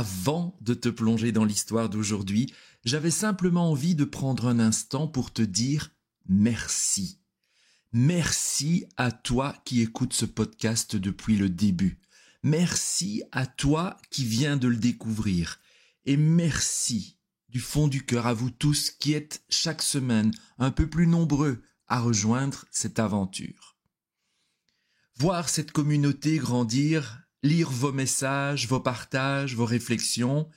avant de te plonger dans l'histoire d'aujourd'hui, j'avais simplement envie de prendre un instant pour te dire merci. Merci à toi qui écoutes ce podcast depuis le début. Merci à toi qui viens de le découvrir. Et merci du fond du cœur à vous tous qui êtes chaque semaine un peu plus nombreux à rejoindre cette aventure. Voir cette communauté grandir, lire vos messages, vos partages, vos réflexions,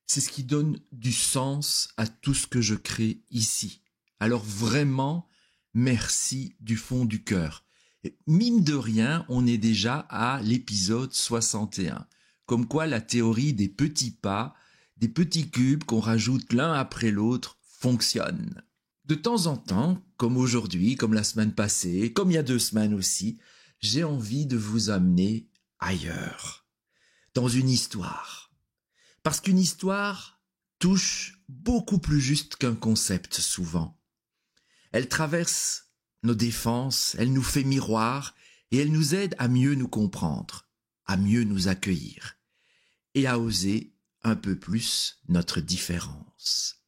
c'est ce qui donne du sens à tout ce que je crée ici. Alors vraiment, merci du fond du cœur. Et mine de rien, on est déjà à l'épisode 61. Comme quoi la théorie des petits pas, des petits cubes qu'on rajoute l'un après l'autre, fonctionne. De temps en temps, comme aujourd'hui, comme la semaine passée, comme il y a 2 semaines aussi, j'ai envie de vous amener ailleurs, dans une histoire. Parce qu'une histoire touche beaucoup plus juste qu'un concept souvent. Elle traverse nos défenses, elle nous fait miroir et elle nous aide à mieux nous comprendre, à mieux nous accueillir et à oser un peu plus notre différence.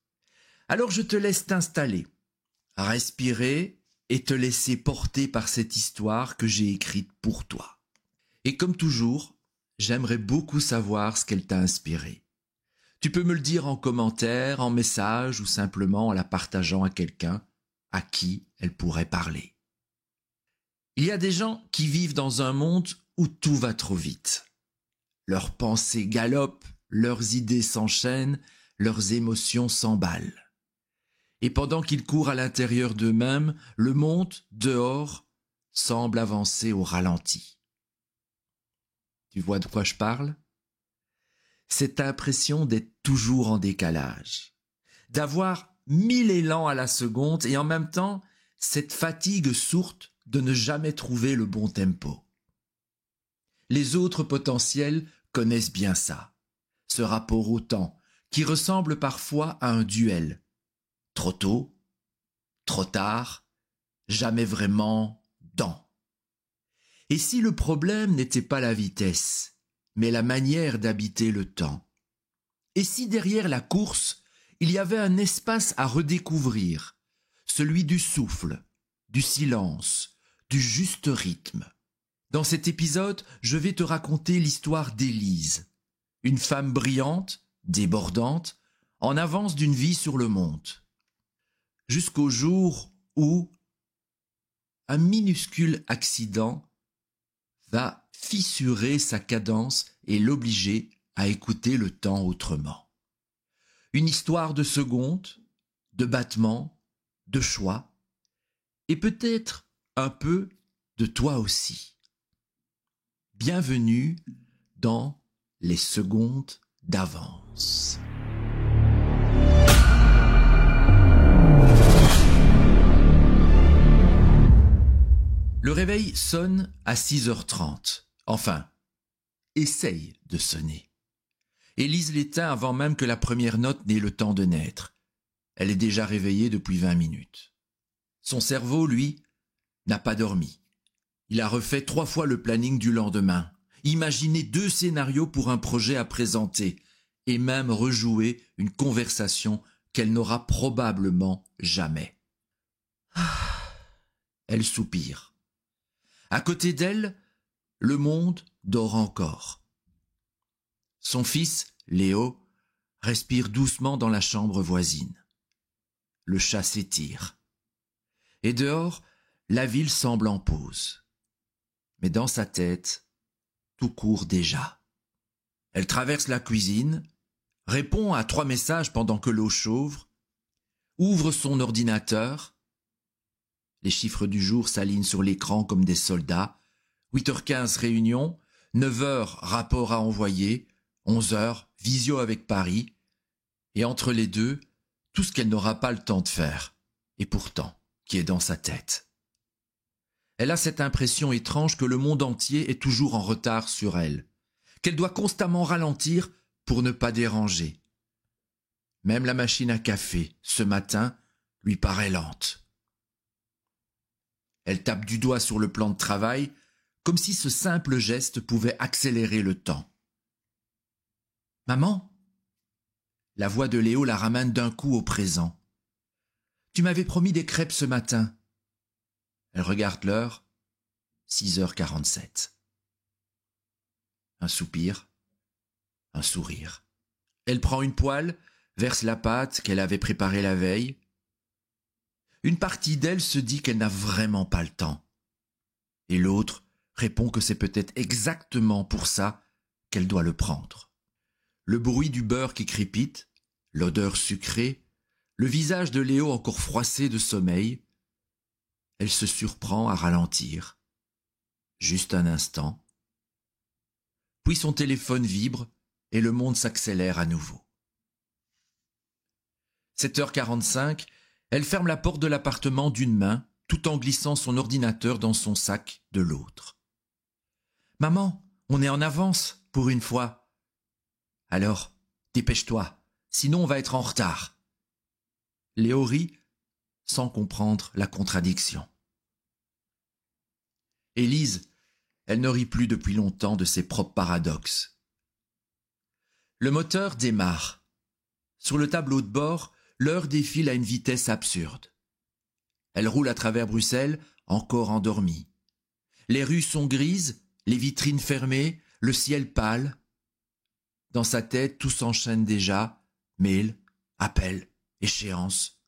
Alors je te laisse t'installer, respirer et te laisser porter par cette histoire que j'ai écrite pour toi. Et comme toujours, j'aimerais beaucoup savoir ce qu'elle t'a inspiré. Tu peux me le dire en commentaire, en message ou simplement en la partageant à quelqu'un à qui elle pourrait parler. Il y a des gens qui vivent dans un monde où tout va trop vite. Leurs pensées galopent, leurs idées s'enchaînent, leurs émotions s'emballent. Et pendant qu'ils courent à l'intérieur d'eux-mêmes, le monde, dehors, semble avancer au ralenti. Tu vois de quoi je parle ? Cette impression d'être toujours en décalage, d'avoir 1000 élans à la seconde et en même temps, cette fatigue sourde de ne jamais trouver le bon tempo. Les autres potentiels connaissent bien ça, ce rapport au temps qui ressemble parfois à un duel. Trop tôt, trop tard, jamais vraiment dans. Et si le problème n'était pas la vitesse, mais la manière d'habiter le temps? Et si derrière la course, il y avait un espace à redécouvrir, celui du souffle, du silence, du juste rythme? Dans cet épisode, je vais te raconter l'histoire d'Élise, une femme brillante, débordante, en avance d'une vie sur le monde. Jusqu'au jour où un minuscule accident va fissurer sa cadence et l'obliger à écouter le temps autrement. Une histoire de secondes, de battements, de choix, et peut-être un peu de toi aussi. Bienvenue dans les secondes d'avance. Le réveil sonne à 6h30. Enfin, essaye de sonner. Élise l'éteint avant même que la première note n'ait le temps de naître. Elle est déjà réveillée depuis 20 minutes. Son cerveau, lui, n'a pas dormi. Il a refait 3 fois le planning du lendemain, imaginé 2 scénarios pour un projet à présenter, et même rejoué une conversation qu'elle n'aura probablement jamais. Elle soupire. À côté d'elle, le monde dort encore. Son fils, Léo, respire doucement dans la chambre voisine. Le chat s'étire. Et dehors, la ville semble en pause. Mais dans sa tête, tout court déjà. Elle traverse la cuisine, répond à 3 messages pendant que l'eau chauffe, ouvre son ordinateur. Les chiffres du jour s'alignent sur l'écran comme des soldats. 8h15 réunion, 9h rapport à envoyer, 11h visio avec Paris, et entre les deux, tout ce qu'elle n'aura pas le temps de faire, et pourtant, qui est dans sa tête. Elle a cette impression étrange que le monde entier est toujours en retard sur elle, qu'elle doit constamment ralentir pour ne pas déranger. Même la machine à café, ce matin, lui paraît lente. Elle tape du doigt sur le plan de travail, comme si ce simple geste pouvait accélérer le temps. Maman ?» La voix de Léo la ramène d'un coup au présent. « Tu m'avais promis des crêpes ce matin. » Elle regarde l'heure, 6h47. Un soupir, un sourire. Elle prend une poêle, verse la pâte qu'elle avait préparée la veille. Une partie d'elle se dit qu'elle n'a vraiment pas le temps. Et l'autre répond que c'est peut-être exactement pour ça qu'elle doit le prendre. Le bruit du beurre qui crépite, l'odeur sucrée, le visage de Léo encore froissé de sommeil. Elle se surprend à ralentir. Juste un instant. Puis son téléphone vibre et le monde s'accélère à nouveau. 7h45, elle ferme la porte de l'appartement d'une main, tout en glissant son ordinateur dans son sac de l'autre. « Maman, on est en avance, pour une fois. »« Alors, dépêche-toi, sinon on va être en retard. » Léo rit, sans comprendre la contradiction. Élise, elle ne rit plus depuis longtemps de ses propres paradoxes. Le moteur démarre. Sur le tableau de bord, l'heure défile à une vitesse absurde. Elle roule à travers Bruxelles, encore endormie. Les rues sont grises, les vitrines fermées, le ciel pâle. Dans sa tête, tout s'enchaîne déjà, mail, appel, échéance.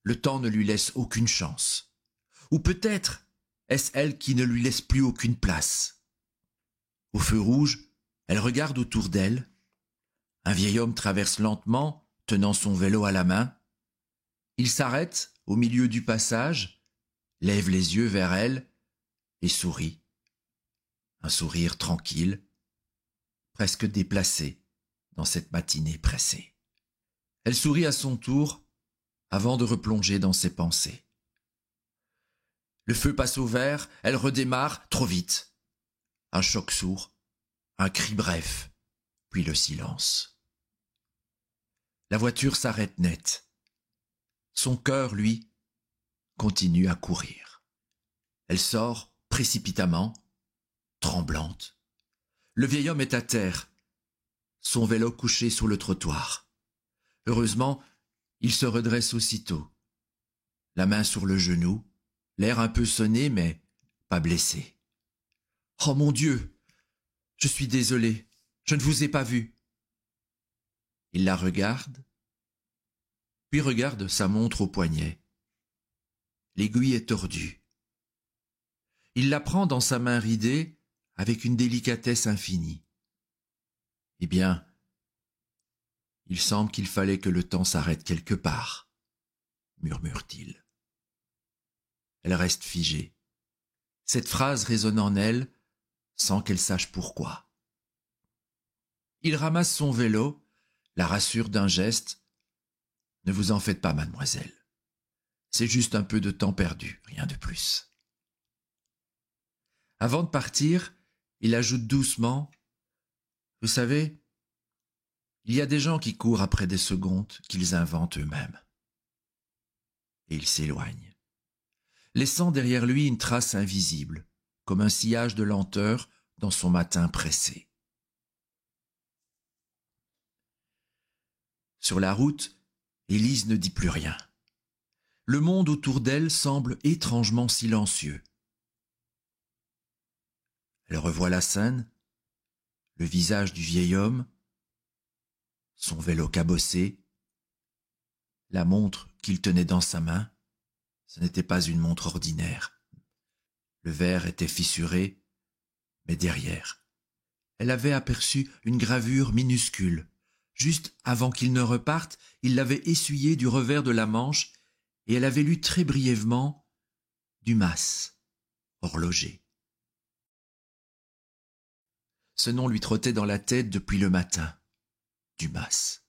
Le temps ne lui laisse aucune chance. Ou peut-être est-ce elle qui ne lui laisse plus aucune place. Au feu rouge, elle regarde autour d'elle. Un vieil homme traverse lentement, tenant son vélo à la main. Il s'arrête au milieu du passage, lève les yeux vers elle et sourit. Un sourire tranquille, presque déplacé dans cette matinée pressée. Elle sourit à son tour avant de replonger dans ses pensées. Le feu passe au vert, elle redémarre trop vite. Un choc sourd, un cri bref, puis le silence. La voiture s'arrête net. Son cœur, lui, continue à courir. Elle sort précipitamment, tremblante. Le vieil homme est à terre, son vélo couché sur le trottoir. Heureusement, il se redresse aussitôt, la main sur le genou, l'air un peu sonné, mais pas blessé. « Oh mon Dieu, je suis désolé, je ne vous ai pas vu. » Il la regarde, puis regarde sa montre au poignet. L'aiguille est tordue. Il la prend dans sa main ridée avec une délicatesse infinie. Eh bien, il semble qu'il fallait que le temps s'arrête quelque part, murmure-t-il. Elle reste figée. Cette phrase résonne en elle sans qu'elle sache pourquoi. Il ramasse son vélo, la rassure d'un geste. « Ne vous en faites pas, mademoiselle. C'est juste un peu de temps perdu, rien de plus. » Avant de partir, il ajoute doucement « Vous savez, il y a des gens qui courent après des secondes qu'ils inventent eux-mêmes. » Et il s'éloigne, laissant derrière lui une trace invisible, comme un sillage de lenteur dans son matin pressé. Sur la route, Élise ne dit plus rien. Le monde autour d'elle semble étrangement silencieux. Elle revoit la scène, le visage du vieil homme, son vélo cabossé, la montre qu'il tenait dans sa main. Ce n'était pas une montre ordinaire. Le verre était fissuré, mais derrière, elle avait aperçu une gravure minuscule. Juste avant qu'il ne reparte, il l'avait essuyée du revers de la manche et elle avait lu très brièvement « Dumas, horloger ». Ce nom lui trottait dans la tête depuis le matin. Dumas.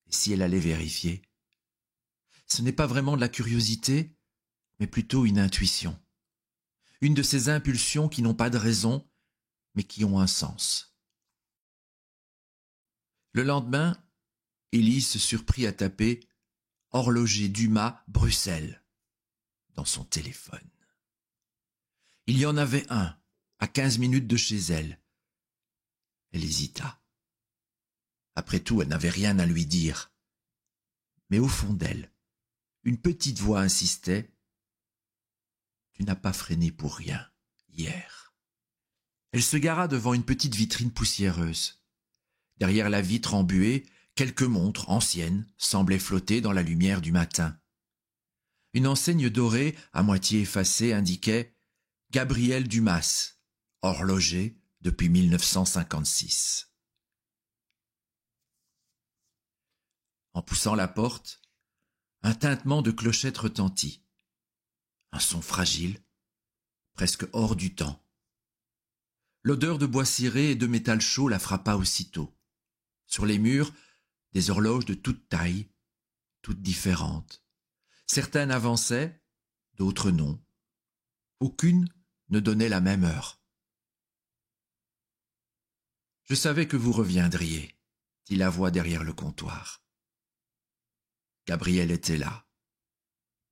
Et si elle allait vérifier? Ce n'est pas vraiment de la curiosité, mais plutôt une intuition. Une de ces impulsions qui n'ont pas de raison, mais qui ont un sens. Le lendemain, Élise se surprit à taper « Horloger Dumas, Bruxelles » dans son téléphone. Il y en avait un, à 15 minutes de chez elle. Elle hésita. Après tout, elle n'avait rien à lui dire. Mais au fond d'elle, une petite voix insistait. Tu n'as pas freiné pour rien, hier. Elle se gara devant une petite vitrine poussiéreuse. Derrière la vitre embuée, quelques montres anciennes semblaient flotter dans la lumière du matin. Une enseigne dorée, à moitié effacée, indiquait « Gabriel Dumas, horloger depuis 1956 ». En poussant la porte, un tintement de clochette retentit. Un son fragile, presque hors du temps. L'odeur de bois ciré et de métal chaud la frappa aussitôt. Sur les murs, des horloges de toute taille, toutes différentes. Certaines avançaient, d'autres non. Aucune ne donnait la même heure. « Je savais que vous reviendriez », dit la voix derrière le comptoir. Gabriel était là,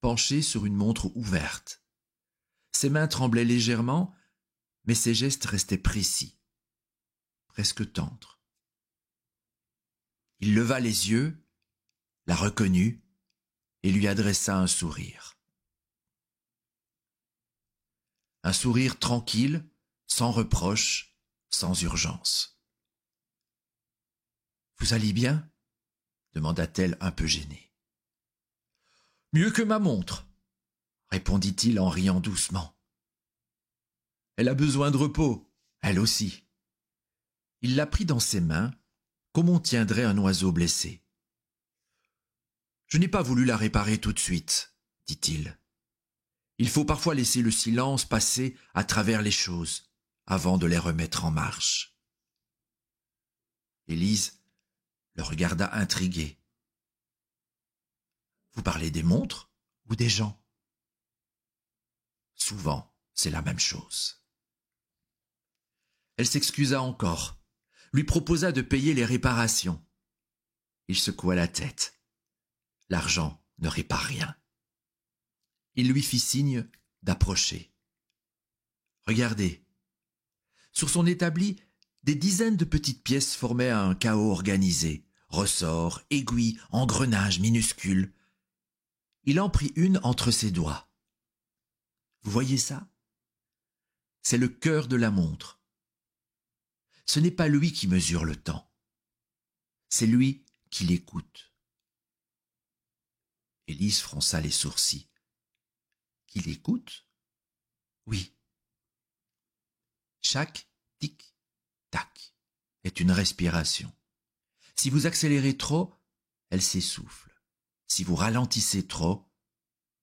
penché sur une montre ouverte. Ses mains tremblaient légèrement, mais ses gestes restaient précis, presque tendres. Il leva les yeux, la reconnut et lui adressa un sourire. Un sourire tranquille, sans reproche, sans urgence. « Vous allez bien ?» demanda-t-elle un peu gênée. « Mieux que ma montre !» répondit-il en riant doucement. « Elle a besoin de repos, elle aussi. » Il la prit dans ses mains, comme on tiendrait un oiseau blessé. « Je n'ai pas voulu la réparer tout de suite, » dit-il. « Il faut parfois laisser le silence passer à travers les choses avant de les remettre en marche. » Élise le regarda intriguée. « Vous parlez des montres ou des gens ? » Souvent, c'est la même chose. Elle s'excusa encore, lui proposa de payer les réparations. Il secoua la tête. L'argent ne répare rien. Il lui fit signe d'approcher. Regardez. Sur son établi, des dizaines de petites pièces formaient un chaos organisé. Ressorts, aiguilles, engrenages minuscules. Il en prit une entre ses doigts. Vous voyez ça ? C'est le cœur de la montre. Ce n'est pas lui qui mesure le temps. C'est lui qui l'écoute. Élise fronça les sourcils. Qui l'écoute ? Oui. Chaque tic-tac est une respiration. Si vous accélérez trop, elle s'essouffle. Si vous ralentissez trop,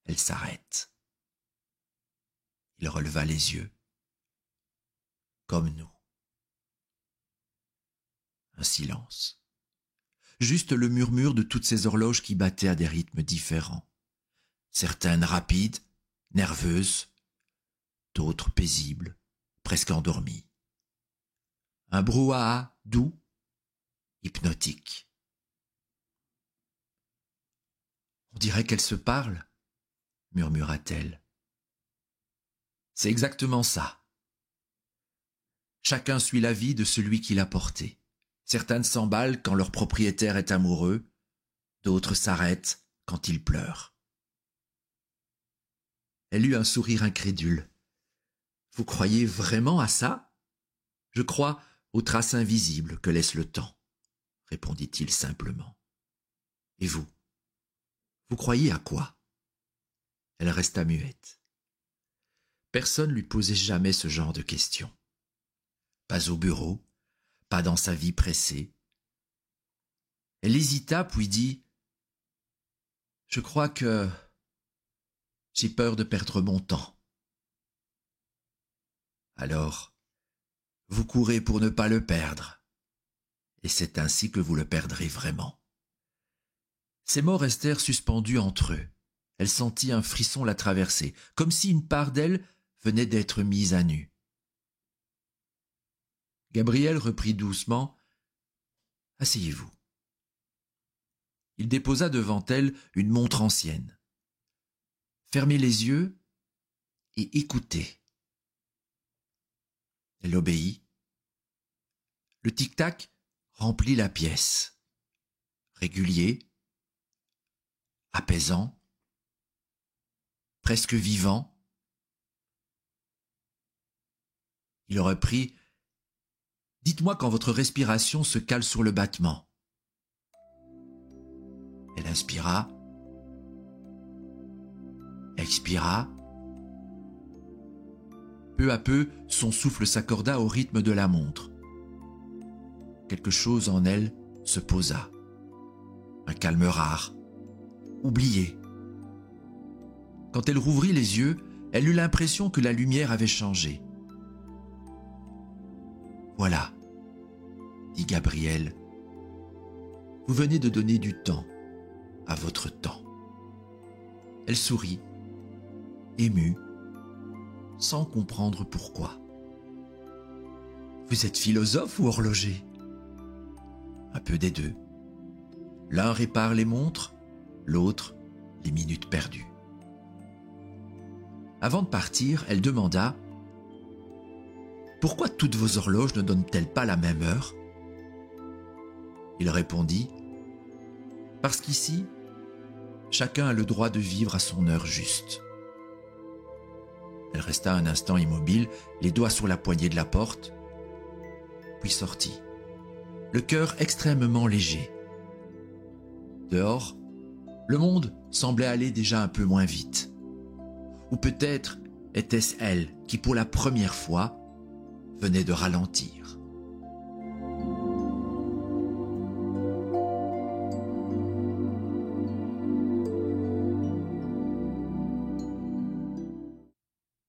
elle s'arrête. Il releva les yeux. Comme nous. Un silence. Juste le murmure de toutes ces horloges qui battaient à des rythmes différents. Certaines rapides, nerveuses, d'autres paisibles, presque endormies. Un brouhaha doux, hypnotique. « On dirait qu'elles se parlent » murmura-t-elle. « C'est exactement ça. Chacun suit la vie de celui qui l'a porté. Certaines s'emballent quand leur propriétaire est amoureux, d'autres s'arrêtent quand il pleure. » Elle eut un sourire incrédule. « Vous croyez vraiment à ça ? Je crois aux traces invisibles que laisse le temps, » répondit-il simplement. « Et vous ? Vous croyez à quoi ?» Elle resta muette. Personne lui posait jamais ce genre de questions. Pas au bureau, pas dans sa vie pressée. Elle hésita puis dit « Je crois que j'ai peur de perdre mon temps. » Alors, vous courez pour ne pas le perdre, et c'est ainsi que vous le perdrez vraiment. Ces mots restèrent suspendus entre eux. Elle sentit un frisson la traverser, comme si une part d'elle venait d'être mise à nu. Gabriel reprit doucement « Asseyez-vous. » Il déposa devant elle une montre ancienne. « Fermez les yeux et écoutez. » Elle obéit. Le tic-tac remplit la pièce. Régulier, apaisant, presque vivant. Il reprit « Dites-moi quand votre respiration se cale sur le battement. » Elle inspira, expira. Peu à peu, son souffle s'accorda au rythme de la montre. Quelque chose en elle se posa. Un calme rare, oublié. Quand elle rouvrit les yeux, elle eut l'impression que la lumière avait changé. « Voilà, » dit Gabriel, « vous venez de donner du temps à votre temps. » Elle sourit, émue, sans comprendre pourquoi. « Vous êtes philosophe ou horloger ?» Un peu des deux. L'un répare les montres, l'autre les minutes perdues. Avant de partir, elle demanda « Pourquoi toutes vos horloges ne donnent-elles pas la même heure ?» Il répondit « Parce qu'ici, chacun a le droit de vivre à son heure juste. » Elle resta un instant immobile, les doigts sur la poignée de la porte, puis sortit, le cœur extrêmement léger. Dehors, le monde semblait aller déjà un peu moins vite. Ou peut-être était-ce elle qui, pour la première fois, venait de ralentir.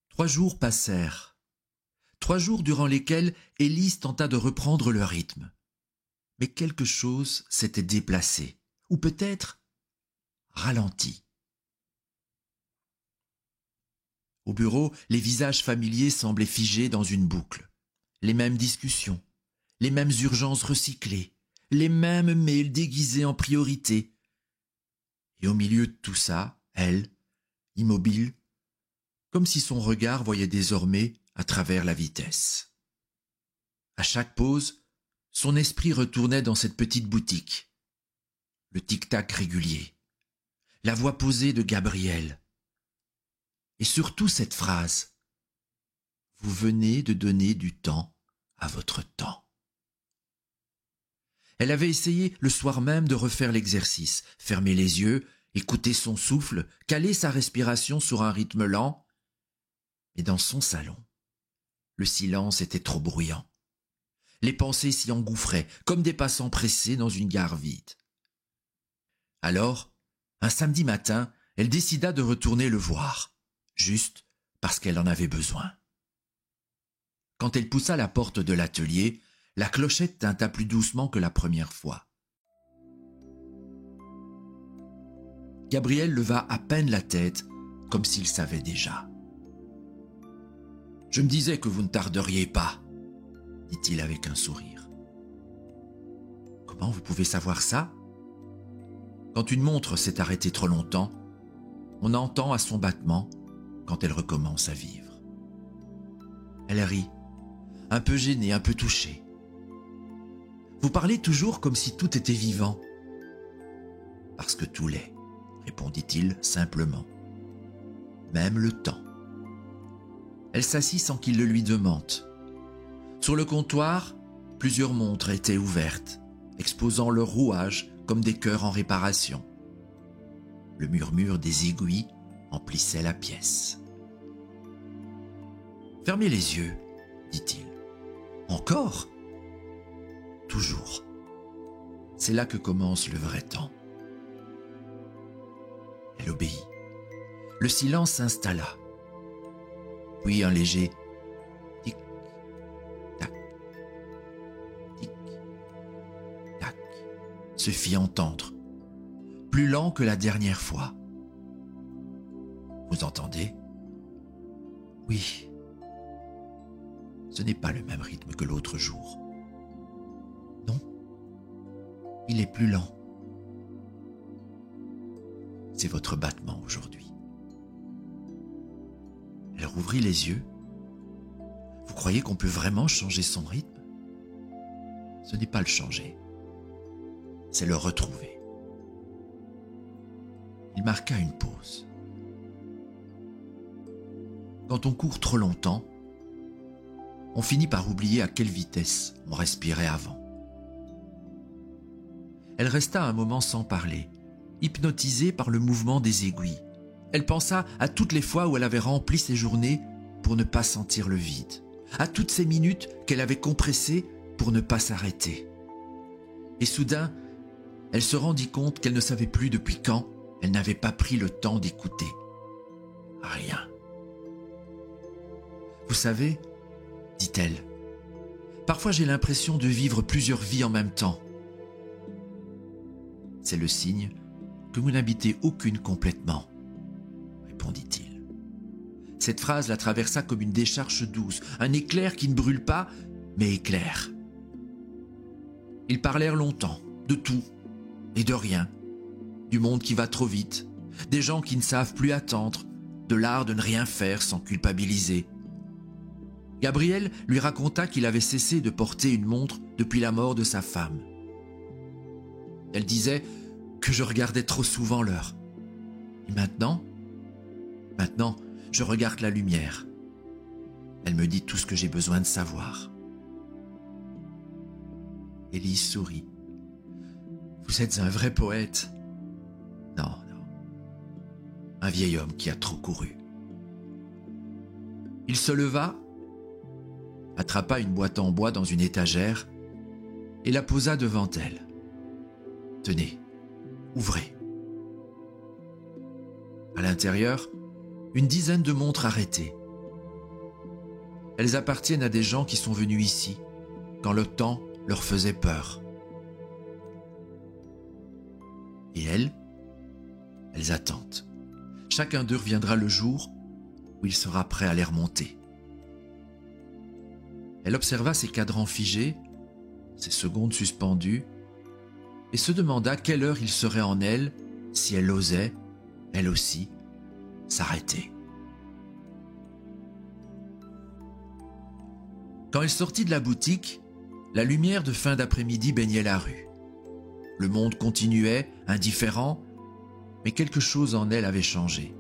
Trois jours passèrent. 3 jours durant lesquels Élise tenta de reprendre le rythme. Mais quelque chose s'était déplacé, ou peut-être ralenti. Au bureau, les visages familiers semblaient figés dans une boucle. Les mêmes discussions, les mêmes urgences recyclées, les mêmes mails déguisés en priorité. Et au milieu de tout ça, elle, immobile, comme si son regard voyait désormais à travers la vitesse. À chaque pause, son esprit retournait dans cette petite boutique. Le tic-tac régulier, la voix posée de Gabriel. Et surtout cette phrase « Vous venez de donner du temps à votre temps ». Elle avait essayé le soir même de refaire l'exercice, fermer les yeux, écouter son souffle, caler sa respiration sur un rythme lent. Mais dans son salon, le silence était trop bruyant. Les pensées s'y engouffraient, comme des passants pressés dans une gare vide. Alors, un samedi matin, elle décida de retourner le voir, juste parce qu'elle en avait besoin. Quand elle poussa la porte de l'atelier, la clochette tinta plus doucement que la première fois. Gabriel leva à peine la tête, comme s'il savait déjà. « Je me disais que vous ne tarderiez pas, » dit-il avec un sourire. « Comment vous pouvez savoir ça ? Quand une montre s'est arrêtée trop longtemps, on entend à son battement quand elle recommence à vivre. » Elle rit, un peu gênée, un peu touchée. « Vous parlez toujours comme si tout était vivant. »« Parce que tout l'est, » répondit-il simplement. « Même le temps. » Elle s'assit sans qu'il le lui demande. Sur le comptoir, plusieurs montres étaient ouvertes, exposant leurs rouages comme des cœurs en réparation. Le murmure des aiguilles emplissait la pièce. « Fermez les yeux, » dit-il. « Encore ? » « Toujours. C'est là que commence le vrai temps. » Elle obéit. Le silence s'installa. Puis un léger tic-tac, tic-tac se fit entendre, plus lent que la dernière fois. Vous entendez ? Oui. Ce n'est pas le même rythme que l'autre jour. Non, il est plus lent. C'est votre battement aujourd'hui. Elle rouvrit les yeux. Vous croyez qu'on peut vraiment changer son rythme ? Ce n'est pas le changer, c'est le retrouver. Il marqua une pause. Quand on court trop longtemps, on finit par oublier à quelle vitesse on respirait avant. Elle resta un moment sans parler, hypnotisée par le mouvement des aiguilles. Elle pensa à toutes les fois où elle avait rempli ses journées pour ne pas sentir le vide, à toutes ces minutes qu'elle avait compressées pour ne pas s'arrêter. Et soudain, elle se rendit compte qu'elle ne savait plus depuis quand elle n'avait pas pris le temps d'écouter. Rien. Vous savez, dit-elle, parfois j'ai l'impression de vivre plusieurs vies en même temps. C'est le signe que vous n'habitez aucune complètement, répondit-il. Cette phrase la traversa comme une décharge douce, un éclair qui ne brûle pas, mais éclaire. Ils parlèrent longtemps, de tout et de rien, du monde qui va trop vite, des gens qui ne savent plus attendre, de l'art de ne rien faire sans culpabiliser. Gabriel lui raconta qu'il avait cessé de porter une montre depuis la mort de sa femme. Elle disait que je regardais trop souvent l'heure. Et maintenant, je regarde la lumière. Elle me dit tout ce que j'ai besoin de savoir. Élise sourit. Vous êtes un vrai poète. Non. Un vieil homme qui a trop couru. Il se leva, attrapa une boîte en bois dans une étagère et la posa devant elle. Tenez, ouvrez. À l'intérieur, une dizaine de montres arrêtées. Elles appartiennent à des gens qui sont venus ici quand le temps leur faisait peur. Et elles attendent. Chacun d'eux reviendra le jour où il sera prêt à les remonter. Elle observa ses cadrans figés, ses secondes suspendues, et se demanda quelle heure il serait en elle si elle osait, elle aussi, s'arrêter. Quand elle sortit de la boutique, la lumière de fin d'après-midi baignait la rue. Le monde continuait, indifférent, mais quelque chose en elle avait changé.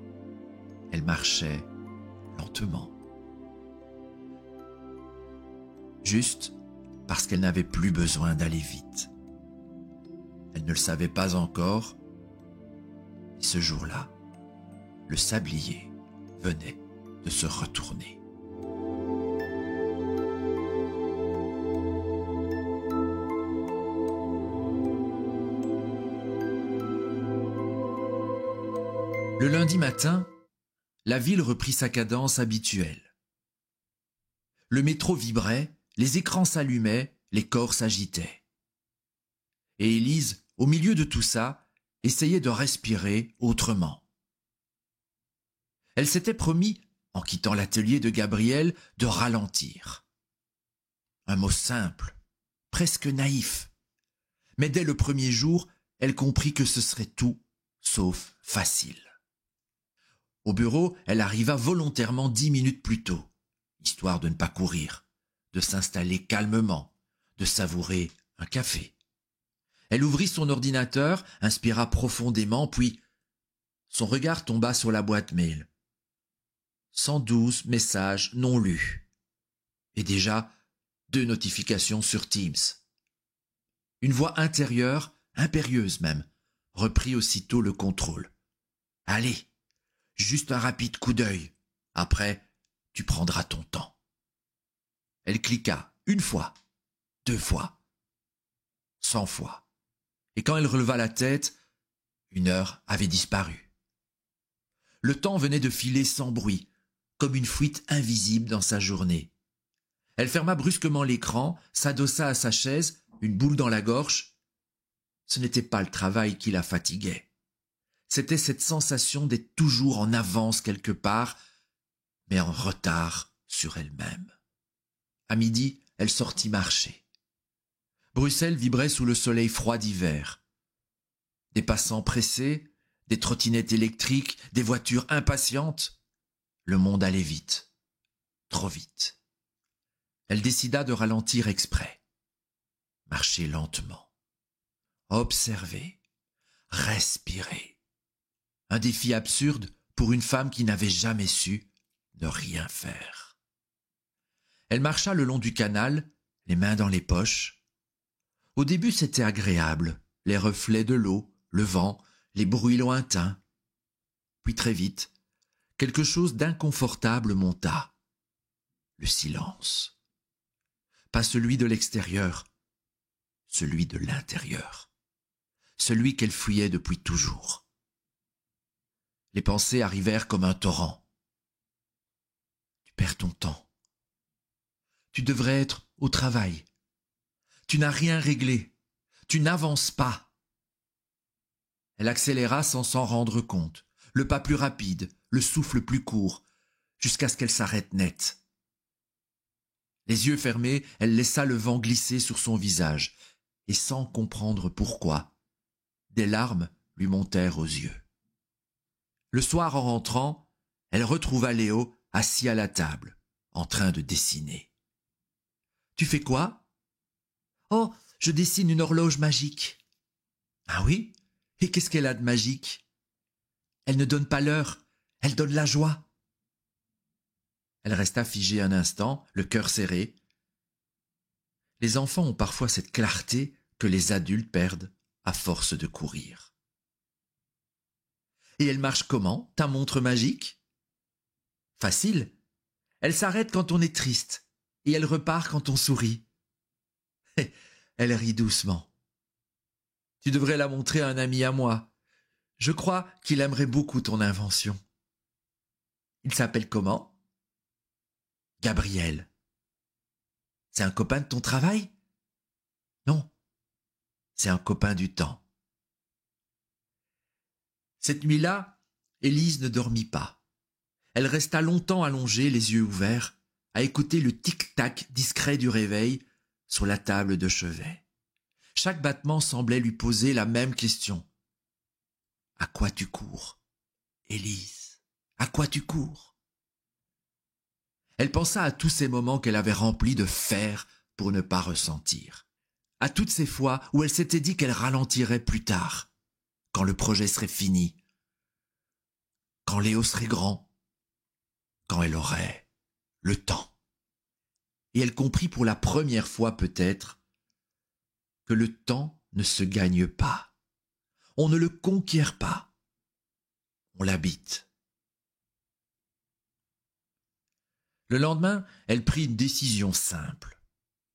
Elle marchait lentement. Juste parce qu'elle n'avait plus besoin d'aller vite. Elle ne le savait pas encore, et ce jour-là, le sablier venait de se retourner. Le lundi matin, la ville reprit sa cadence habituelle. Le métro vibrait, les écrans s'allumaient, les corps s'agitaient. Et Élise, au milieu de tout ça, essayait de respirer autrement. Elle s'était promis, en quittant l'atelier de Gabriel, de ralentir. Un mot simple, presque naïf. Mais dès le premier jour, elle comprit que ce serait tout sauf facile. Au bureau, elle arriva volontairement 10 minutes plus tôt, histoire de ne pas courir, de s'installer calmement, de savourer un café. Elle ouvrit son ordinateur, inspira profondément, puis son regard tomba sur la boîte mail. 112 messages non lus. Et déjà, 2 notifications sur Teams. Une voix intérieure, impérieuse même, reprit aussitôt le contrôle. « Allez, juste un rapide coup d'œil. Après, tu prendras ton temps. » Elle cliqua 1 fois, 2 fois, 100 fois. Et quand elle releva la tête, 1 heure avait disparu. Le temps venait de filer sans bruit, comme une fuite invisible dans sa journée. Elle ferma brusquement l'écran, s'adossa à sa chaise, une boule dans la gorge. Ce n'était pas le travail qui la fatiguait. C'était cette sensation d'être toujours en avance quelque part, mais en retard sur elle-même. À midi, elle sortit marcher. Bruxelles vibrait sous le soleil froid d'hiver. Des passants pressés, des trottinettes électriques, des voitures impatientes. Le monde allait vite, trop vite. Elle décida de ralentir exprès. Marcher lentement. observer, respirer. Un défi absurde pour une femme qui n'avait jamais su ne rien faire. Elle marcha le long du canal, les mains dans les poches. Au début, c'était agréable, les reflets de l'eau, le vent, les bruits lointains. Puis très vite, quelque chose d'inconfortable monta. Le silence. Pas celui de l'extérieur, celui de l'intérieur. Celui qu'elle fuyait depuis toujours. Les pensées arrivèrent comme un torrent. Tu perds ton temps. Tu devrais être au travail. Tu n'as rien réglé. Tu n'avances pas. Elle accéléra sans s'en rendre compte, le pas plus rapide, le souffle plus court, jusqu'à ce qu'elle s'arrête net. Les yeux fermés, elle laissa le vent glisser sur son visage, et sans comprendre pourquoi, des larmes lui montèrent aux yeux. Le soir, en rentrant, elle retrouva Léo assis à la table, en train de dessiner. « Tu fais quoi ?»« Oh, je dessine une horloge magique. »« Ah oui ? Et qu'est-ce qu'elle a de magique ? » ?»« Elle ne donne pas l'heure, elle donne la joie. » Elle resta figée un instant, le cœur serré. Les enfants ont parfois cette clarté que les adultes perdent à force de courir. Et elle marche comment, ta montre magique ? Facile. Elle s'arrête quand on est triste et elle repart quand on sourit. Elle rit doucement. Tu devrais la montrer à un ami à moi. Je crois qu'il aimerait beaucoup ton invention. Il s'appelle comment ? Gabriel. C'est un copain de ton travail ? Non, c'est un copain du temps. Cette nuit-là, Élise ne dormit pas. Elle resta longtemps allongée, les yeux ouverts, à écouter le tic-tac discret du réveil sur la table de chevet. Chaque battement semblait lui poser la même question. À quoi tu cours, Élise ? À quoi tu cours ? Elle pensa à tous ces moments qu'elle avait remplis de faire pour ne pas ressentir. À toutes ces fois où elle s'était dit qu'elle ralentirait plus tard, quand le projet serait fini, quand Léo serait grand, quand elle aurait le temps. Et elle comprit pour la première fois peut-être que le temps ne se gagne pas. On ne le conquiert pas. On l'habite. Le lendemain, elle prit une décision simple.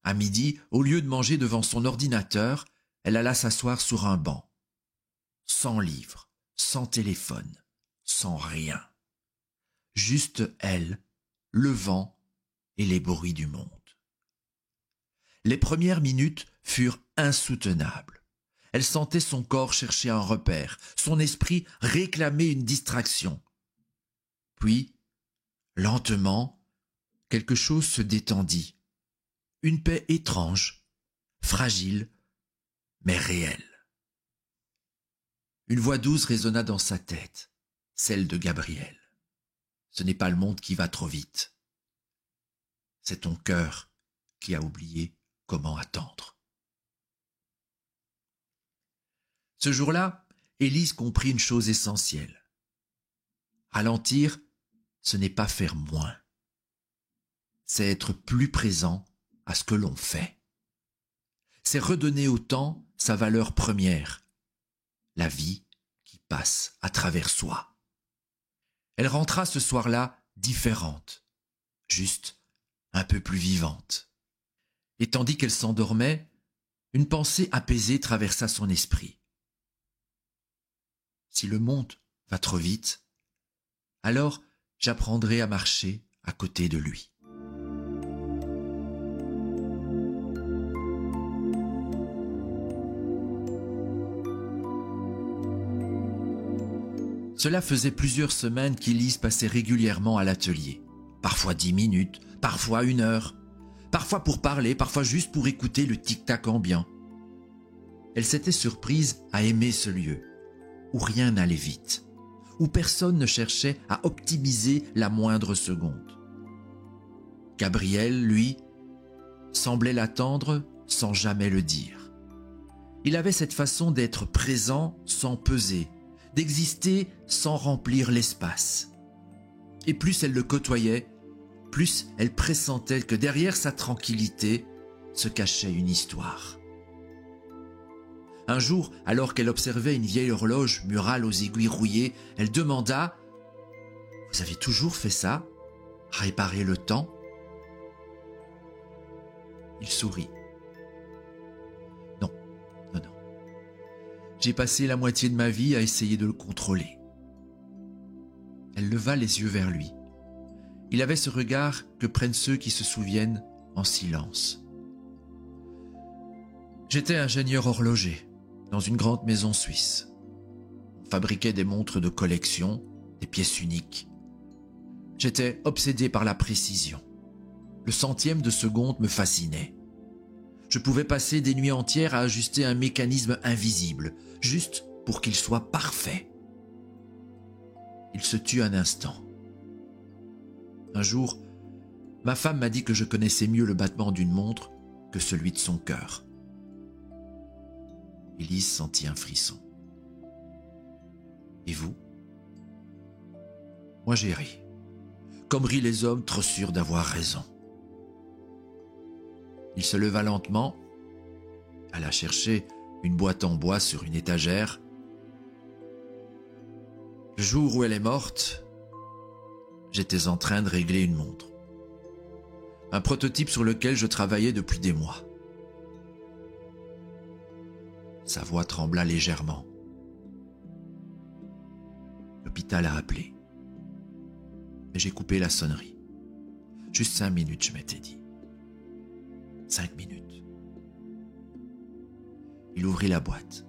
À midi, au lieu de manger devant son ordinateur, elle alla s'asseoir sur un banc. Sans livre, sans téléphone, sans rien. Juste elle, le vent et les bruits du monde. Les premières minutes furent insoutenables. Elle sentait son corps chercher un repère, son esprit réclamer une distraction. Puis, lentement, quelque chose se détendit. Une paix étrange, fragile, mais réelle. Une voix douce résonna dans sa tête, celle de Gabriel. Ce n'est pas le monde qui va trop vite. C'est ton cœur qui a oublié comment attendre. Ce jour-là, Élise comprit une chose essentielle. Ralentir, ce n'est pas faire moins. C'est être plus présent à ce que l'on fait. C'est redonner au temps sa valeur première, la vie qui passe à travers soi. Elle rentra ce soir-là différente, juste un peu plus vivante. Et tandis qu'elle s'endormait, une pensée apaisée traversa son esprit. Si le monde va trop vite, alors j'apprendrai à marcher à côté de lui. Cela faisait plusieurs semaines qu'Élise passait régulièrement à l'atelier. Parfois 10 minutes, parfois 1 heure. Parfois pour parler, parfois juste pour écouter le tic-tac ambiant. Elle s'était surprise à aimer ce lieu, où rien n'allait vite, où personne ne cherchait à optimiser la moindre seconde. Gabriel, lui, semblait l'attendre sans jamais le dire. Il avait cette façon d'être présent sans peser, d'exister sans remplir l'espace. Et plus elle le côtoyait, plus elle pressentait que derrière sa tranquillité se cachait une histoire. Un jour, alors qu'elle observait une vieille horloge murale aux aiguilles rouillées, elle demanda « Vous avez toujours fait ça? Réparer le temps ?» Il sourit. « Non. J'ai passé la moitié de ma vie à essayer de le contrôler. » Elle leva les yeux vers lui. Il avait ce regard que prennent ceux qui se souviennent en silence. « J'étais ingénieur horloger dans une grande maison suisse. On fabriquait des montres de collection, des pièces uniques. J'étais obsédé par la précision. Le centième de seconde me fascinait. Je pouvais passer des nuits entières à ajuster un mécanisme invisible, juste pour qu'il soit parfait. » Il se tut un instant. Un jour, ma femme m'a dit que je connaissais mieux le battement d'une montre que celui de son cœur. Élise sentit un frisson. « Et vous ?» Moi j'ai ri, comme rient les hommes trop sûrs d'avoir raison. Il se leva lentement, alla chercher une boîte en bois sur une étagère. Le jour où elle est morte, j'étais en train de régler une montre. Un prototype sur lequel je travaillais depuis des mois. Sa voix trembla légèrement. L'hôpital a appelé. Mais j'ai coupé la sonnerie. Juste 5 minutes, je m'étais dit. 5 minutes. Il ouvrit la boîte.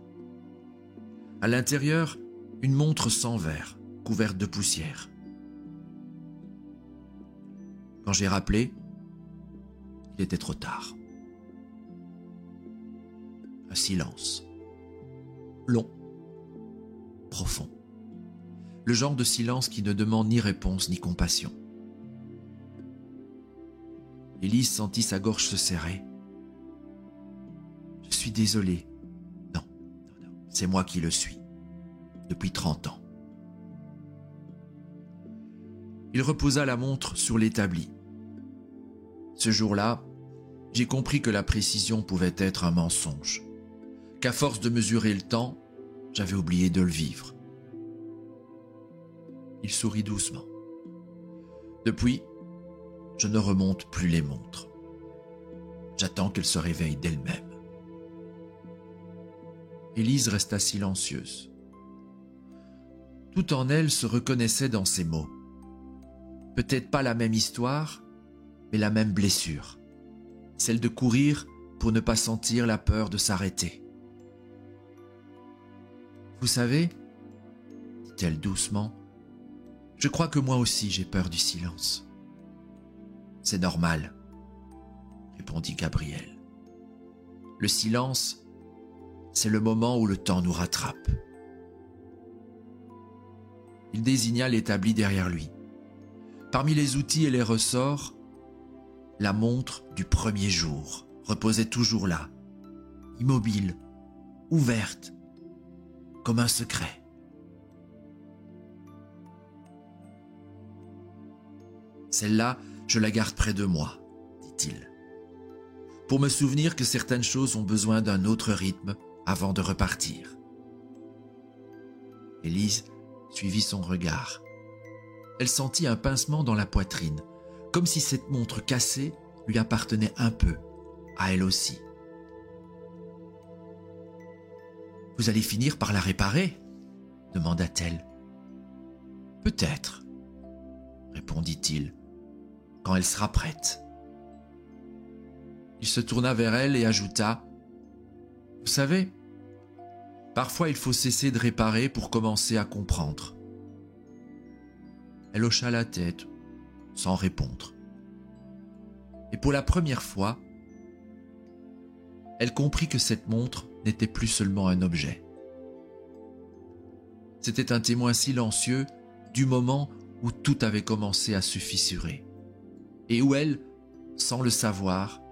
À l'intérieur, une montre sans verre, couverte de poussière. Quand j'ai rappelé, il était trop tard. Un silence. Long, profond. Le genre de silence qui ne demande ni réponse ni compassion. Élise sentit sa gorge se serrer. « Je suis désolé. Non, c'est moi qui le suis. Depuis 30 ans. » Il reposa la montre sur l'établi. Ce jour-là, j'ai compris que la précision pouvait être un mensonge, qu'à force de mesurer le temps, j'avais oublié de le vivre. Il sourit doucement. Depuis, je ne remonte plus les montres. J'attends qu'elles se réveillent d'elles-mêmes. Élise resta silencieuse. Tout en elle se reconnaissait dans ces mots. Peut-être pas la même histoire, mais la même blessure. Celle de courir pour ne pas sentir la peur de s'arrêter. « Vous savez, dit-elle doucement, je crois que moi aussi j'ai peur du silence. »« C'est normal, » répondit Gabriel. « Le silence, c'est le moment où le temps nous rattrape. » Il désigna l'établi derrière lui. Parmi les outils et les ressorts, la montre du premier jour reposait toujours là, immobile, ouverte, comme un secret. « Celle-là, je la garde près de moi, » dit-il, « pour me souvenir que certaines choses ont besoin d'un autre rythme avant de repartir. » Élise suivit son regard. Elle sentit un pincement dans la poitrine, comme si cette montre cassée lui appartenait un peu, à elle aussi. « Vous allez finir par la réparer ?» demanda-t-elle. « Peut-être, » répondit-il, « quand elle sera prête. » Il se tourna vers elle et ajouta « Vous savez, parfois il faut cesser de réparer pour commencer à comprendre. » Elle hocha la tête, sans répondre. Et pour la première fois, elle comprit que cette montre n'était plus seulement un objet. C'était un témoin silencieux du moment où tout avait commencé à se fissurer, et où elle, sans le savoir,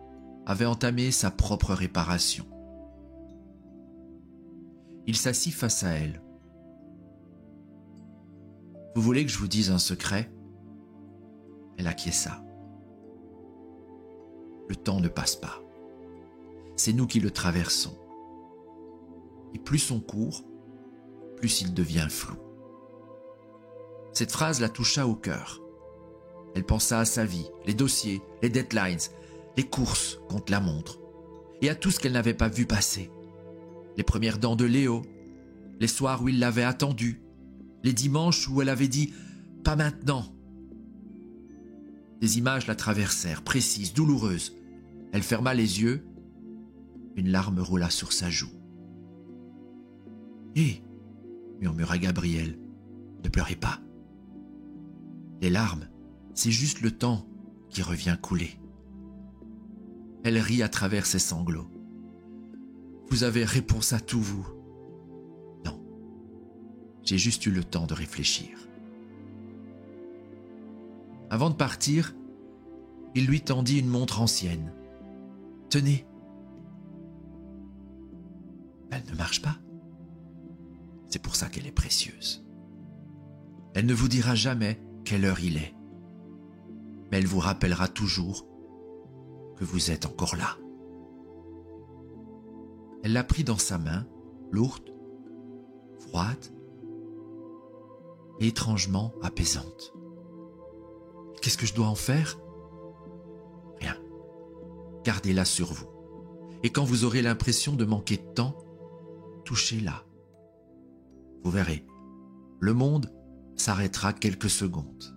avait entamé sa propre réparation. Il s'assit face à elle. « Vous voulez que je vous dise un secret ?» Elle acquiesça. « Le temps ne passe pas. C'est nous qui le traversons. Et plus on court, plus il devient flou. » Cette phrase la toucha au cœur. Elle pensa à sa vie, les dossiers, les deadlines, les courses contre la montre, et à tout ce qu'elle n'avait pas vu passer. Les premières dents de Léo, les soirs où il l'avait attendue, les dimanches où elle avait dit « pas maintenant ». Des images la traversèrent, précises, douloureuses. Elle ferma les yeux, une larme roula sur sa joue. « Hé !» murmura Gabriel, « ne pleurez pas. Les larmes, c'est juste le temps qui revient couler. » Elle rit à travers ses sanglots. « Vous avez réponse à tout, vous. » »« Non, j'ai juste eu le temps de réfléchir. » Avant de partir, il lui tendit une montre ancienne. « Tenez. » Elle ne marche pas. C'est pour ça qu'elle est précieuse. Elle ne vous dira jamais quelle heure il est, mais elle vous rappellera toujours que vous êtes encore là. Elle l'a pris dans sa main, lourde, froide et étrangement apaisante. Qu'est-ce que je dois en faire ? Rien. Gardez-la sur vous. Et quand vous aurez l'impression de manquer de temps, touchez-la. Vous verrez, le monde s'arrêtera quelques secondes.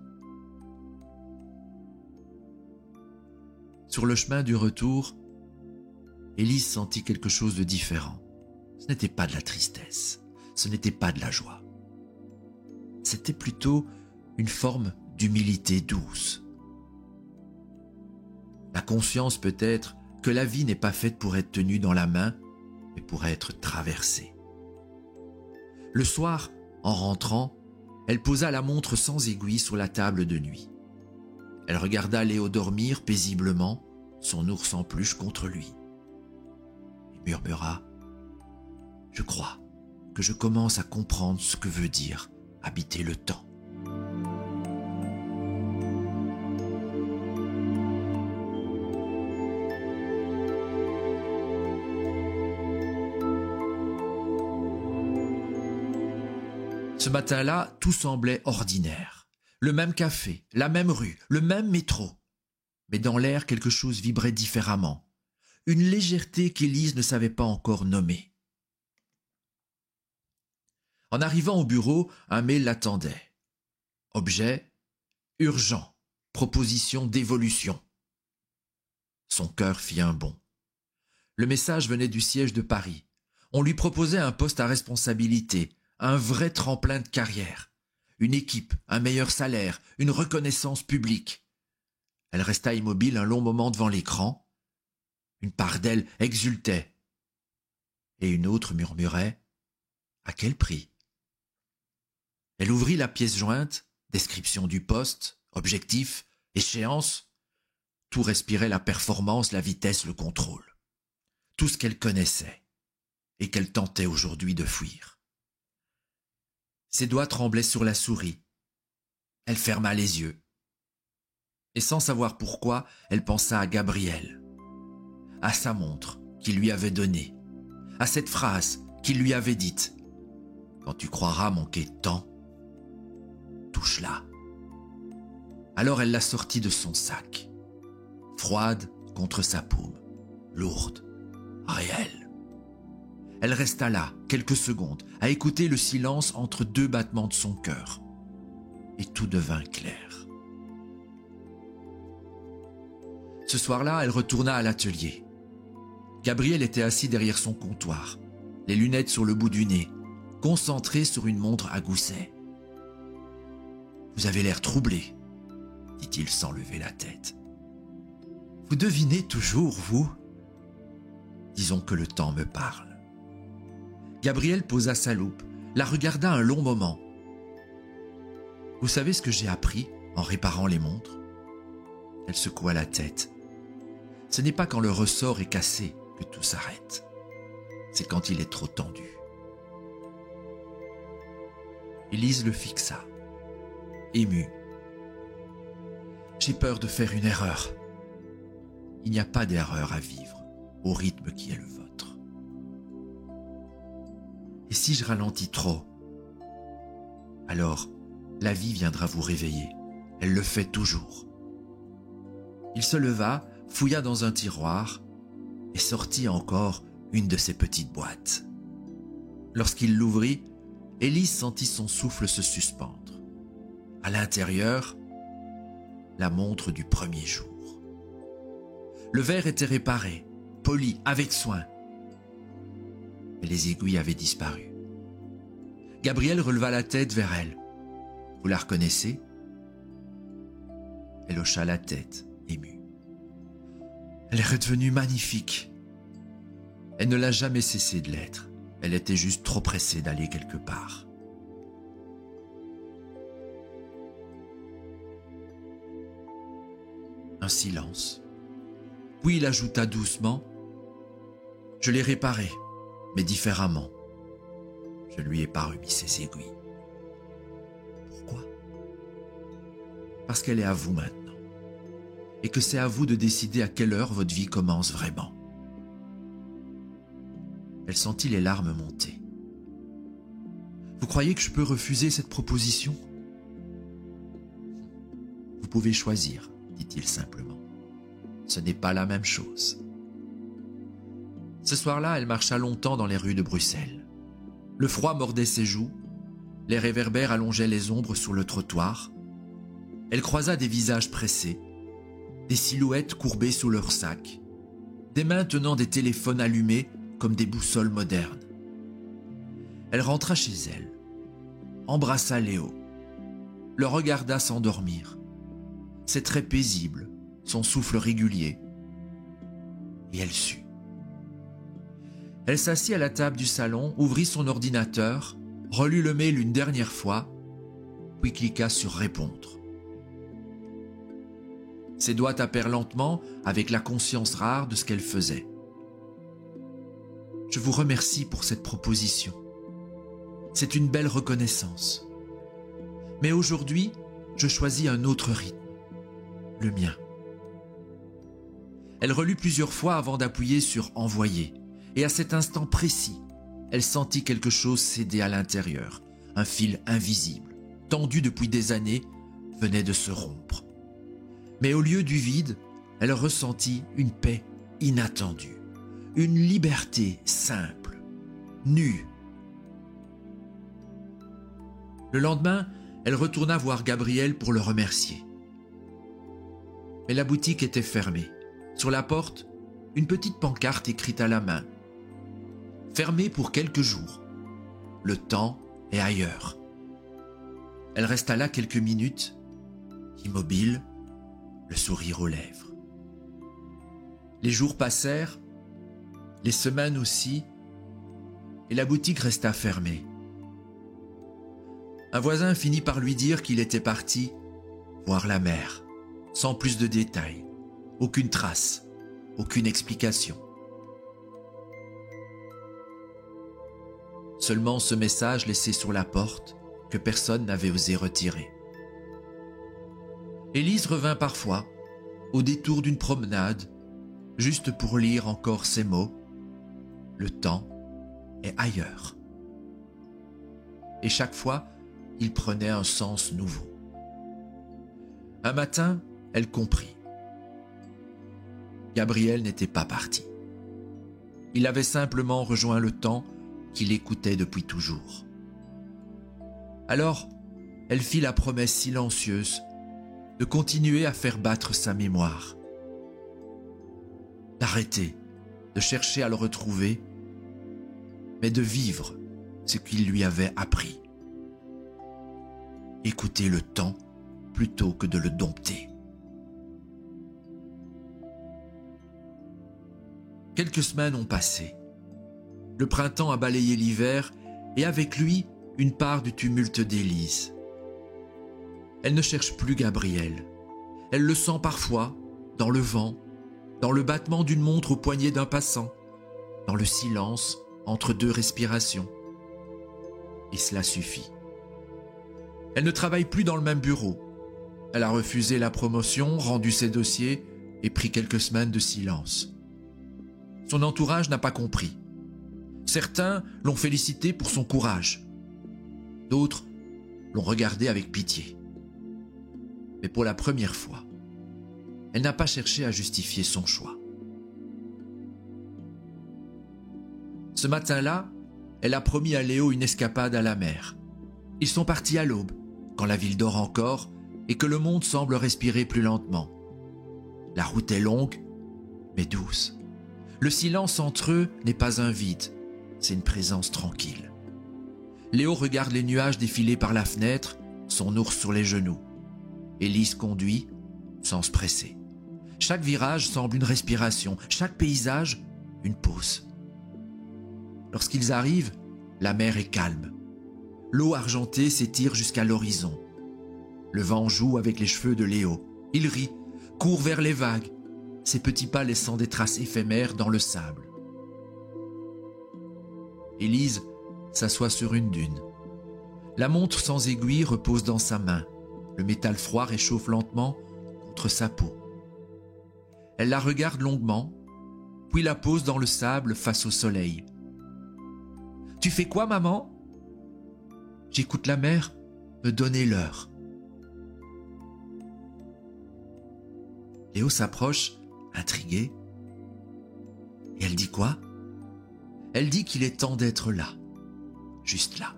Sur le chemin du retour, Élise sentit quelque chose de différent. Ce n'était pas de la tristesse, ce n'était pas de la joie. C'était plutôt une forme d'humilité douce. La conscience peut-être que la vie n'est pas faite pour être tenue dans la main, mais pour être traversée. Le soir, en rentrant, elle posa la montre sans aiguille sur la table de nuit. Elle regarda Léo dormir paisiblement, son ours en peluche contre lui. Et murmura « Je crois que je commence à comprendre ce que veut dire habiter le temps. » Ce matin-là, tout semblait ordinaire. Le même café, la même rue, le même métro. Mais dans l'air, quelque chose vibrait différemment. Une légèreté qu'Élise ne savait pas encore nommer. En arrivant au bureau, un mail l'attendait. Objet, urgent, proposition d'évolution. Son cœur fit un bond. Le message venait du siège de Paris. On lui proposait un poste à responsabilité, un vrai tremplin de carrière, une équipe, un meilleur salaire, une reconnaissance publique. Elle resta immobile un long moment devant l'écran. Une part d'elle exultait. Et une autre murmurait « À quel prix ?» Elle ouvrit la pièce jointe, description du poste, objectif, échéance. Tout respirait la performance, la vitesse, le contrôle. Tout ce qu'elle connaissait et qu'elle tentait aujourd'hui de fuir. Ses doigts tremblaient sur la souris. Elle ferma les yeux. Et sans savoir pourquoi, elle pensa à Gabriel, à sa montre qu'il lui avait donnée, à cette phrase qu'il lui avait dite « Quand tu croiras manquer de temps, touche-la. » Alors elle la sortit de son sac, froide contre sa paume, lourde, réelle. Elle resta là, quelques secondes, à écouter le silence entre deux battements de son cœur. Et tout devint clair. Ce soir-là, elle retourna à l'atelier. Gabriel était assis derrière son comptoir, les lunettes sur le bout du nez, concentré sur une montre à gousset. « Vous avez l'air troublé, » dit-il sans lever la tête. « Vous devinez toujours, vous ? Disons que le temps me parle. » Gabriel posa sa loupe, la regarda un long moment. « Vous savez ce que j'ai appris en réparant les montres ?» Elle secoua la tête. « Ce n'est pas quand le ressort est cassé que tout s'arrête. C'est quand il est trop tendu. Élise le fixa, émue. « J'ai peur de faire une erreur. » « Il n'y a pas d'erreur à vivre au rythme qui est le vôtre. Et si je ralentis trop, alors la vie viendra vous réveiller. Elle le fait toujours. » Il se leva, fouilla dans un tiroir et sortit encore une de ses petites boîtes. Lorsqu'il l'ouvrit, Élise sentit son souffle se suspendre. À l'intérieur, la montre du premier jour. Le verre était réparé, poli, avec soin. Mais les aiguilles avaient disparu. Gabriel releva la tête vers elle. « Vous la reconnaissez ?» Elle hocha la tête, émue. Elle est redevenue magnifique. Elle ne l'a jamais cessé de l'être. Elle était juste trop pressée d'aller quelque part. Un silence. Puis il ajouta doucement « Je l'ai réparée, mais différemment. Je ne lui ai pas remis ses aiguilles. » Pourquoi ? Parce qu'elle est à vous maintenant. Et que c'est à vous de décider à quelle heure votre vie commence vraiment. Elle sentit les larmes monter. « Vous croyez que je peux refuser cette proposition ? » « Vous pouvez choisir, dit-il simplement. Ce n'est pas la même chose. » Ce soir-là, elle marcha longtemps dans les rues de Bruxelles. Le froid mordait ses joues, les réverbères allongeaient les ombres sur le trottoir. Elle croisa des visages pressés, des silhouettes courbées sous leurs sacs, des mains tenant des téléphones allumés comme des boussoles modernes. Elle rentra chez elle, embrassa Léo, le regarda s'endormir, ses traits paisibles, son souffle régulier, et elle sut. Elle s'assit à la table du salon, ouvrit son ordinateur, relut le mail une dernière fois, puis cliqua sur « Répondre ». Ses doigts tapèrent lentement avec la conscience rare de ce qu'elle faisait. « Je vous remercie pour cette proposition. C'est une belle reconnaissance. Mais aujourd'hui, je choisis un autre rythme, le mien. » Elle relut plusieurs fois avant d'appuyer sur « Envoyer ». Et à cet instant précis, elle sentit quelque chose céder à l'intérieur. Un fil invisible, tendu depuis des années, venait de se rompre. Mais au lieu du vide, elle ressentit une paix inattendue, une liberté simple, nue. Le lendemain, elle retourna voir Gabriel pour le remercier. Mais la boutique était fermée. Sur la porte, une petite pancarte écrite à la main. Fermée pour quelques jours. Le temps est ailleurs. Elle resta là quelques minutes, immobile, le sourire aux lèvres. Les jours passèrent, les semaines aussi, et la boutique resta fermée. Un voisin finit par lui dire qu'il était parti voir la mer, sans plus de détails, aucune trace, aucune explication. Seulement ce message laissé sur la porte que personne n'avait osé retirer. Élise revint parfois, au détour d'une promenade, juste pour lire encore ces mots « Le temps est ailleurs ». Et chaque fois, il prenait un sens nouveau. Un matin, elle comprit. Gabriel n'était pas parti. Il avait simplement rejoint le temps qu'il écoutait depuis toujours. Alors, elle fit la promesse silencieuse de continuer à faire battre sa mémoire, d'arrêter de chercher à le retrouver, mais de vivre ce qu'il lui avait appris. Écouter le temps plutôt que de le dompter. Quelques semaines ont passé. Le printemps a balayé l'hiver et avec lui une part du tumulte d'Élise. Elle ne cherche plus Gabriel. Elle le sent parfois, dans le vent, dans le battement d'une montre au poignet d'un passant, dans le silence entre deux respirations. Et cela suffit. Elle ne travaille plus dans le même bureau. Elle a refusé la promotion, rendu ses dossiers et pris quelques semaines de silence. Son entourage n'a pas compris. Certains l'ont félicité pour son courage. D'autres l'ont regardée avec pitié. Mais pour la première fois, elle n'a pas cherché à justifier son choix. Ce matin-là, elle a promis à Léo une escapade à la mer. Ils sont partis à l'aube, quand la ville dort encore et que le monde semble respirer plus lentement. La route est longue, mais douce. Le silence entre eux n'est pas un vide, c'est une présence tranquille. Léo regarde les nuages défiler par la fenêtre, son ours sur les genoux. Élise conduit sans se presser. Chaque virage semble une respiration, chaque paysage une pause. Lorsqu'ils arrivent, la mer est calme. L'eau argentée s'étire jusqu'à l'horizon. Le vent joue avec les cheveux de Léo. Il rit, court vers les vagues, ses petits pas laissant des traces éphémères dans le sable. Élise s'assoit sur une dune. La montre sans aiguille repose dans sa main. Le métal froid réchauffe lentement contre sa peau. Elle la regarde longuement, puis la pose dans le sable face au soleil. « Tu fais quoi, maman ?»« J'écoute la mer me donner l'heure. » Léo s'approche, intrigué. Et elle dit quoi? Elle dit qu'il est temps d'être là, juste là.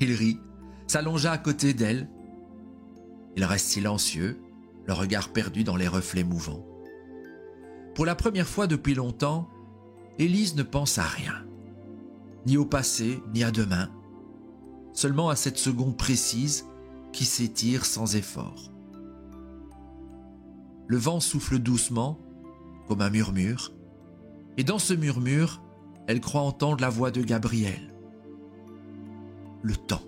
Il rit, s'allongea à côté d'elle. Il reste silencieux, le regard perdu dans les reflets mouvants. Pour la première fois depuis longtemps, Élise ne pense à rien, ni au passé, ni à demain, seulement à cette seconde précise qui s'étire sans effort. Le vent souffle doucement, comme un murmure, et dans ce murmure, elle croit entendre la voix de Gabriel. Le temps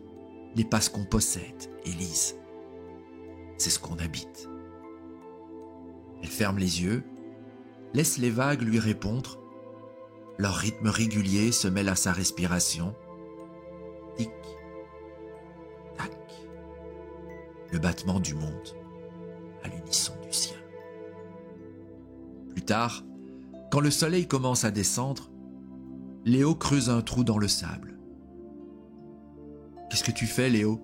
n'est pas ce qu'on possède, Élise, c'est ce qu'on habite. Elle ferme les yeux, laisse les vagues lui répondre. Leur rythme régulier se mêle à sa respiration. Tic, tac, le battement du monde à l'unisson du sien. Plus tard, quand le soleil commence à descendre, Léo creuse un trou dans le sable. « Qu'est-ce que tu fais, Léo?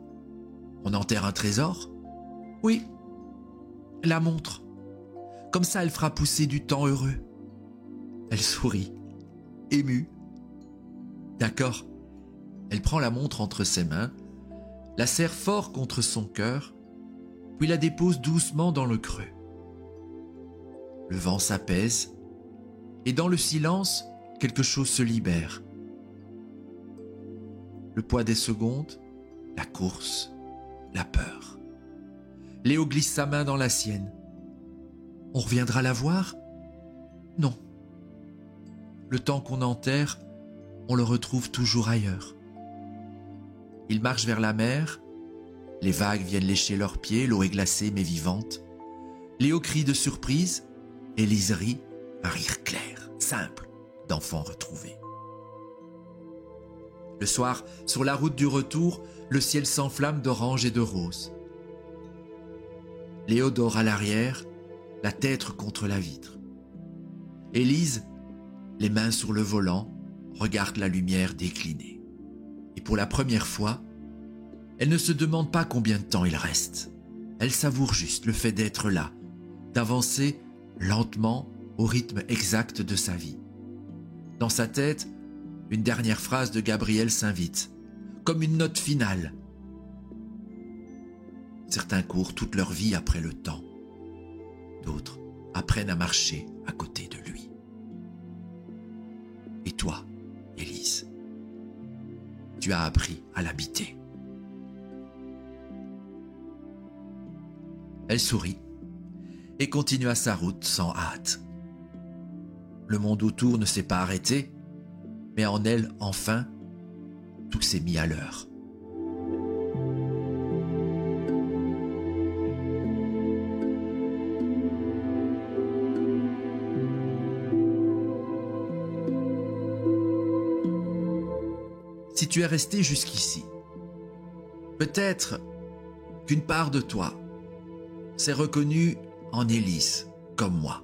On enterre un trésor ?»« Oui, la montre. Comme ça, elle fera pousser du temps heureux. » Elle sourit, émue. « D'accord. » Elle prend la montre entre ses mains, la serre fort contre son cœur, puis la dépose doucement dans le creux. Le vent s'apaise, et dans le silence, quelque chose se libère. Le poids des secondes, la course, la peur. Léo glisse sa main dans la sienne. On reviendra la voir? Non. Le temps qu'on enterre, on le retrouve toujours ailleurs. Ils marchent vers la mer. Les vagues viennent lécher leurs pieds, l'eau est glacée mais vivante. Léo crie de surprise. Élise rit, un rire clair, simple, d'enfant retrouvé. Le soir, sur la route du retour, le ciel s'enflamme d'orange et de rose. Léo dort à l'arrière, la tête contre la vitre. Élise, les mains sur le volant, regarde la lumière décliner. Et pour la première fois, elle ne se demande pas combien de temps il reste. Elle savoure juste le fait d'être là, d'avancer lentement au rythme exact de sa vie. Dans sa tête, une dernière phrase de Gabriel s'invite, comme une note finale. Certains courent toute leur vie après le temps. D'autres apprennent à marcher à côté de lui. Et toi, Élise, tu as appris à l'habiter. Elle sourit et continua sa route sans hâte. Le monde autour ne s'est pas arrêté, mais en elle, enfin, tout s'est mis à l'heure. Si tu es resté jusqu'ici, Peut-être qu'une part de toi s'est reconnue en Élise, comme moi.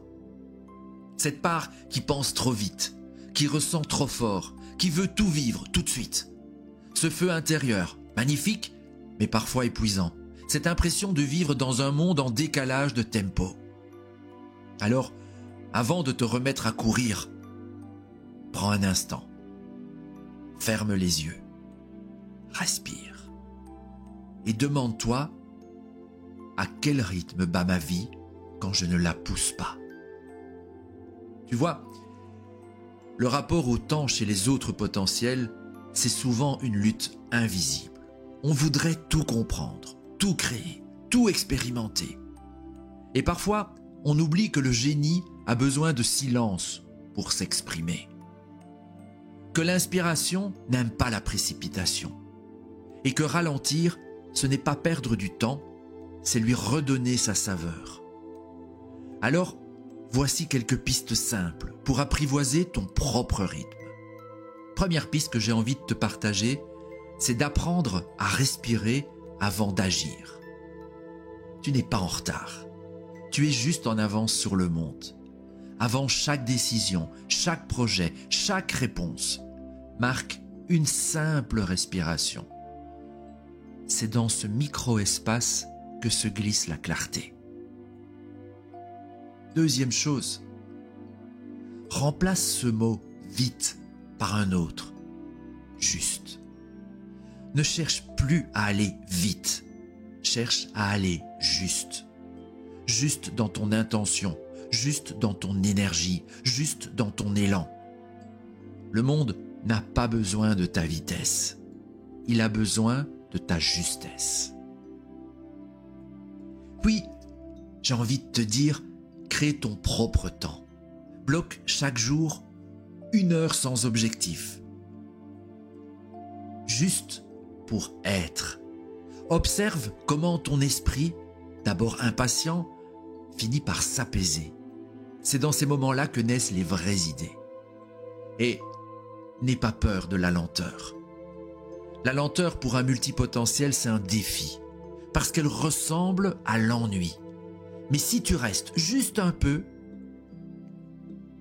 Cette part qui pense trop vite, qui ressent trop fort, qui veut tout vivre tout de suite. Ce feu intérieur, magnifique, mais parfois épuisant. Cette impression de vivre dans un monde en décalage de tempo. Alors, avant de te remettre à courir, prends un instant. Ferme les yeux. Respire. Et demande-toi à quel rythme bat ma vie quand je ne la pousse pas. Tu vois, le rapport au temps chez les autres potentiels, c'est souvent une lutte invisible. On voudrait tout comprendre, tout créer, tout expérimenter. Et parfois, on oublie que le génie a besoin de silence pour s'exprimer. Que l'inspiration n'aime pas la précipitation. Et que ralentir, ce n'est pas perdre du temps, c'est lui redonner sa saveur. Alors, voici quelques pistes simples pour apprivoiser ton propre rythme. Première piste que j'ai envie de te partager, c'est d'apprendre à respirer avant d'agir. Tu n'es pas en retard. Tu es juste en avance sur le monde. Avant chaque décision, chaque projet, chaque réponse, marque une simple respiration. C'est dans ce micro-espace que se glisse la clarté. Deuxième chose, remplace ce mot « vite » par un autre, « juste ». Ne cherche plus à aller vite, cherche à aller juste. Juste dans ton intention, juste dans ton énergie, juste dans ton élan. Le monde n'a pas besoin de ta vitesse, il a besoin de ta justesse. Puis, j'ai envie de te dire, crée ton propre temps. Bloque chaque jour 1 heure sans objectif. Juste pour être. Observe comment ton esprit, d'abord impatient, finit par s'apaiser. C'est dans ces moments-là que naissent les vraies idées. Et n'aie pas peur de la lenteur. La lenteur pour un multipotentiel, c'est un défi, parce qu'elle ressemble à l'ennui. Mais si tu restes juste un peu,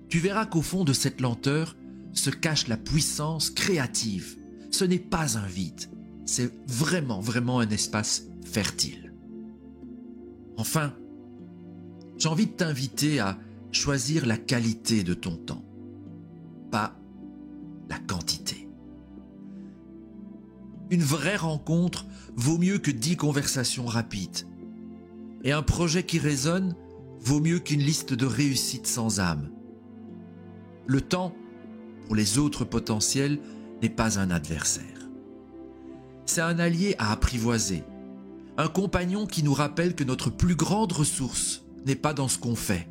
tu verras qu'au fond de cette lenteur se cache la puissance créative. Ce n'est pas un vide, c'est vraiment un espace fertile. Enfin, j'ai envie de t'inviter à choisir la qualité de ton temps, pas la quantité. Une vraie rencontre vaut mieux que 10 conversations rapides. Et un projet qui résonne vaut mieux qu'une liste de réussites sans âme. Le temps, pour les autres potentiels, n'est pas un adversaire. C'est un allié à apprivoiser, un compagnon qui nous rappelle que notre plus grande ressource n'est pas dans ce qu'on fait,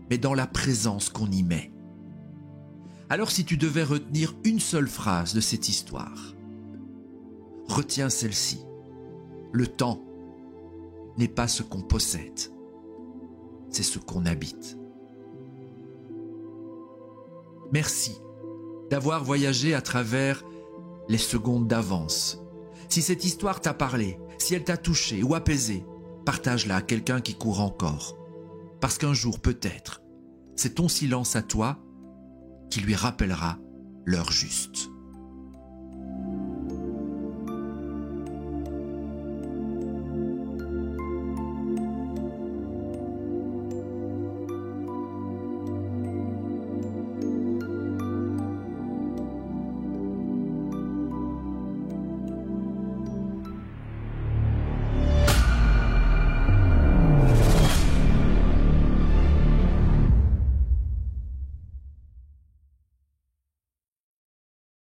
mais dans la présence qu'on y met. Alors si tu devais retenir une seule phrase de cette histoire, retiens celle-ci. Le temps n'est pas ce qu'on possède, c'est ce qu'on habite. Merci d'avoir voyagé à travers les secondes d'avance. Si cette histoire t'a parlé, si elle t'a touché ou apaisé, partage-la à quelqu'un qui court encore. Parce qu'un jour, peut-être, c'est ton silence à toi qui lui rappellera l'heure juste.